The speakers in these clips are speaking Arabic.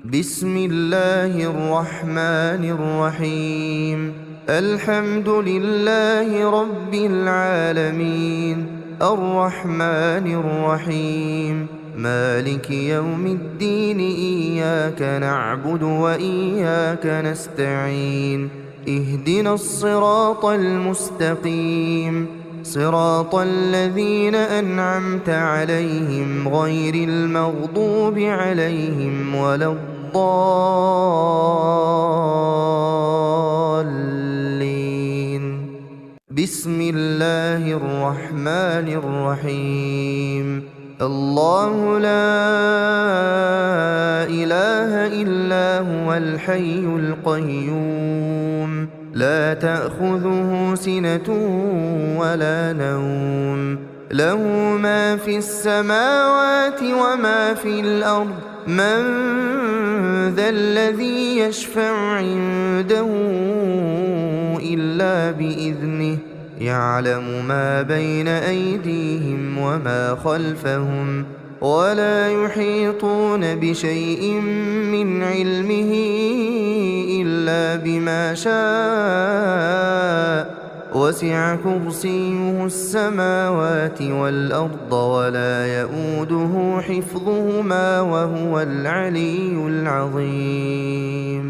بسم الله الرحمن الرحيم. الحمد لله رب العالمين، الرحمن الرحيم، مالك يوم الدين. إياك نعبد وإياك نستعين. اهدنا الصراط المستقيم، صراط الذين أنعمت عليهم غير المغضوب عليهم ولا الضالين. بسم الله الرحمن الرحيم. الله لا إله إلا هو الحي القيوم، لا تأخذه سنة ولا نوم، له ما في السماوات وما في الأرض. من ذا الذي يشفع عنده إلا بإذنه، يعلم ما بين أيديهم وما خلفهم، ولا يحيطون بشيء من علمه إلا بما شاء. وسع كرسيه السماوات والأرض ولا يئوده حفظهما وهو العلي العظيم.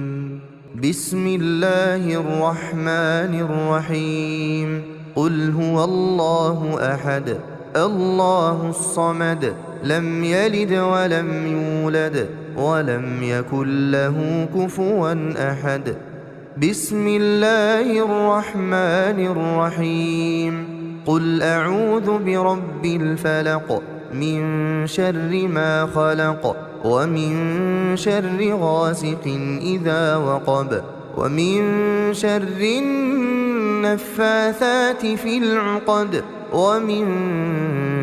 بسم الله الرحمن الرحيم. قل هو الله أحد، الله الصمد، لم يلد ولم يولد ولم يكن له كفوا أحد. بسم الله الرحمن الرحيم. قل أعوذ برب الفلق، من شر ما خلق، ومن شر غاسق إذا وقب، ومن شر النفاثات في العقد، ومن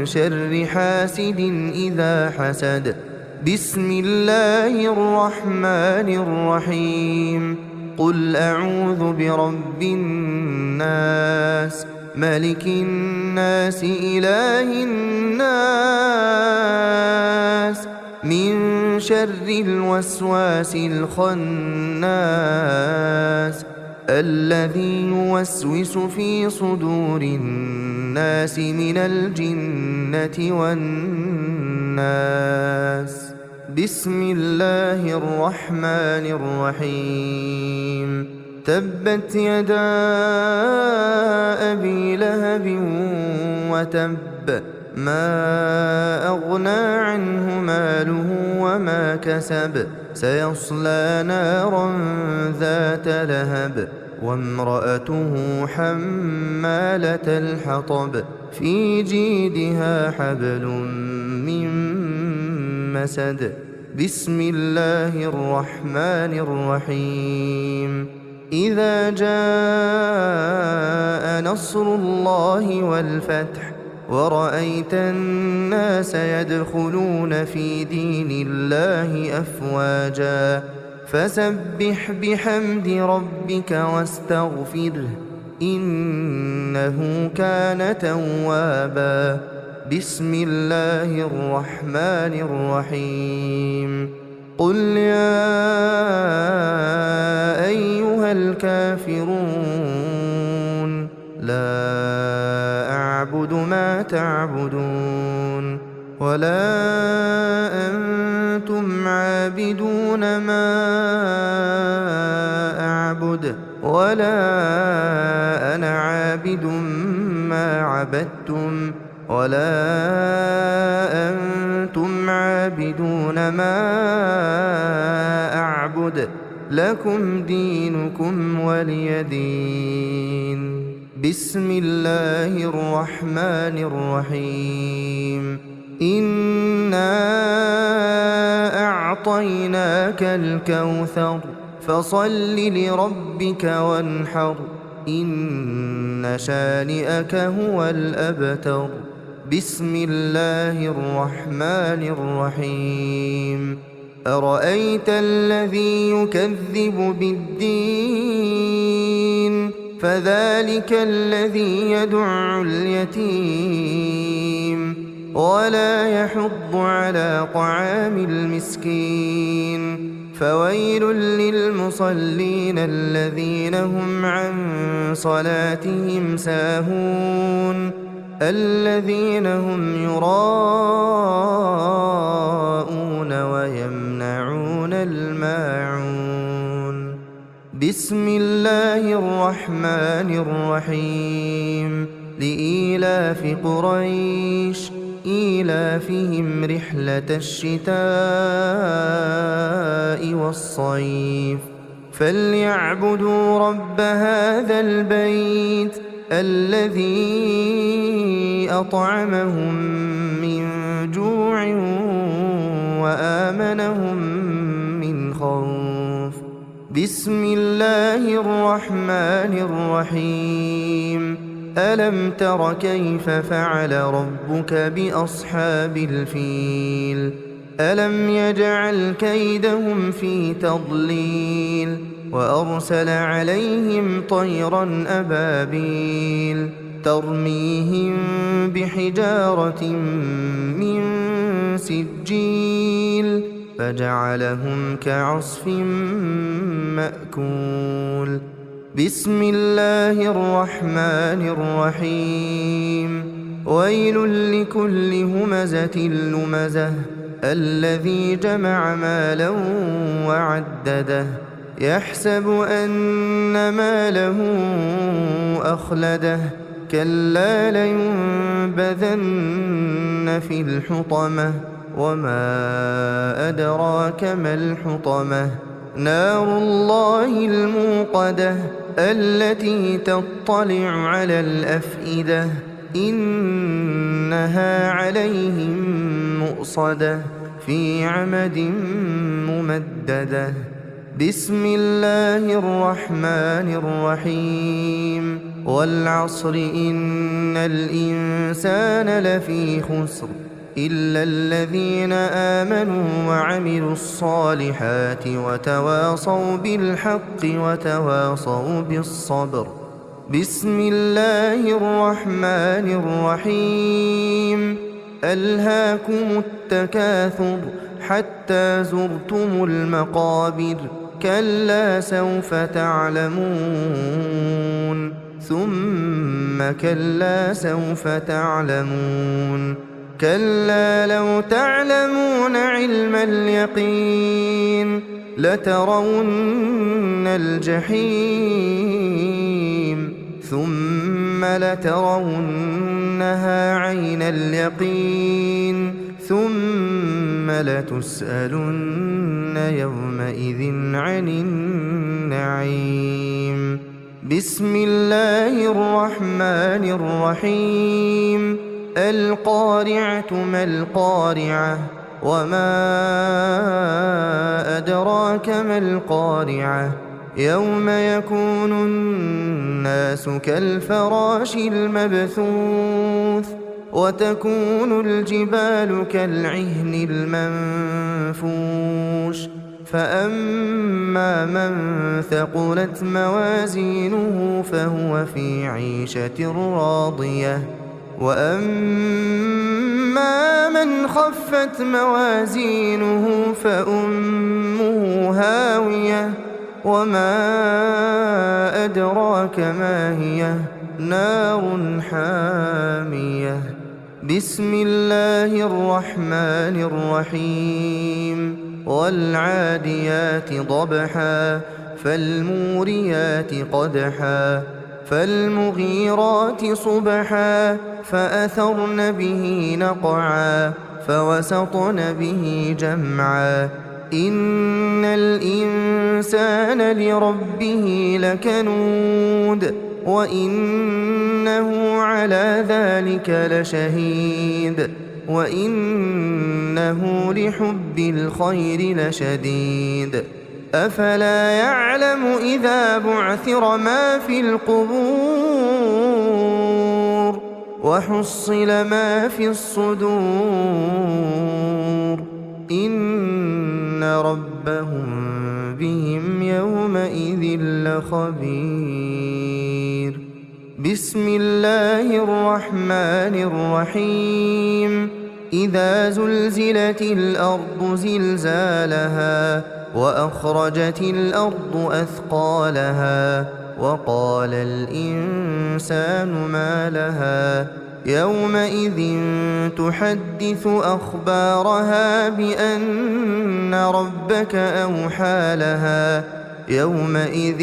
شر حاسد إذا حسد. بسم الله الرحمن الرحيم. قل أعوذ برب الناس، ملك الناس، إله الناس، من شر الوسواس الخناس، الذي يوسوس في صدور الناس من الجنة والناس. بسم الله الرحمن الرحيم. تبت يدا أبي لهب وتب، ما أغنى عنه ماله وما كسب، سيصلى نارا ذات لهب، وامرأته حمالة الحطب، في جيدها حبل من مسد. بسم الله الرحمن الرحيم. إذا جاء نصر الله والفتح، ورأيت الناس يدخلون في دين الله أفواجا، فسبح بحمد ربك واستغفره، إنه كان توابا. بسم الله الرحمن الرحيم. قل يا أيها الكافرون، لا أعبد ما تعبدون، ولا أنتم عابدون ما أعبد، ولا أنا عابد ما عبدتم، ولا أنتم عابدون ما أعبد، لكم دينكم ولي دين. بسم الله الرحمن الرحيم. إنا أعطيناك الكوثر، فصل لربك وانحر، إن شانئك هو الأبتر. بسم الله الرحمن الرحيم. أرأيت الذي يكذب بالدين، فذلك الذي يدع اليتيم ولا يحض على طعام المسكين، فويل للمصلين الذين هم عن صلاتهم ساهون الذين هم يراءون ويمنعون الماعون. بسم الله الرحمن الرحيم. لإيلاف قريش إيلافهم رحلة الشتاء والصيف فليعبدوا رب هذا البيت الذي أطعمهم من جوع وآمنهم من خوف. بسم الله الرحمن الرحيم. ألم تر كيف فعل ربك بأصحاب الفيل ألم يجعل كيدهم في تضليل وأرسل عليهم طيرا أبابيل ترميهم بحجارة من سجيل فجعلهم كعصف مأكول. بسم الله الرحمن الرحيم. ويل لكل همزة لمزة الذي جمع مالا وعدده يحسب أن ماله أخلده كلا لينبذن في الحطمة وما أدراك ما الحطمة نار الله الموقدة التي تطلع على الأفئدة إنها عليهم مؤصدة في عمد ممددة. بسم الله الرحمن الرحيم. والعصر إن الإنسان لفي خسر إلا الذين آمنوا وعملوا الصالحات وتواصوا بالحق وتواصوا بالصبر. بسم الله الرحمن الرحيم. ألهاكم التكاثر حتى زرتم المقابر كلا سوف تعلمون ثم كلا سوف تعلمون كلا لو تعلمون علم اليقين لترون الجحيم ثم لترونها عين اليقين ثم لتسألن يومئذ عن النعيم. بسم الله الرحمن الرحيم. القارعة ما القارعة وما أدراك ما القارعة يوم يكون الناس كالفراش المبثوث وتكون الجبال كالعهن المنفوش فأما من ثقلت موازينه فهو في عيشة راضية وأما من خفت موازينه فأمه هاوية وما أدراك ما هي نار حامية. بسم الله الرحمن الرحيم. والعاديات ضبحا فالموريات قدحا فالمغيرات صبحا فأثرن به نقعا فوسطن به جمعا إن الإنسان لربه لكنود وإنه على ذلك لشهيد وإنه لحب الخير لشديد. أفلا يعلم إذا بعثر ما في القبور وحصل ما في الصدور إن ربهم بهم يومئذ لخبير. بسم الله الرحمن الرحيم. إذا زلزلت الأرض زلزالها وأخرجت الأرض أثقالها وقال الإنسان ما لها يومئذ تحدث أخبارها بأن ربك أوحى لها يومئذ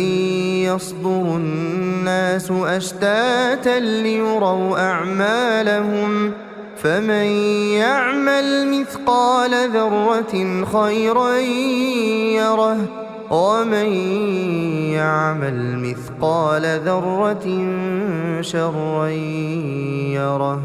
يصدر الناس أشتاتا ليروا أعمالهم فمن يعمل مثقال ذرة خيرا يره ومن يعمل مثقال ذرة شرا يره.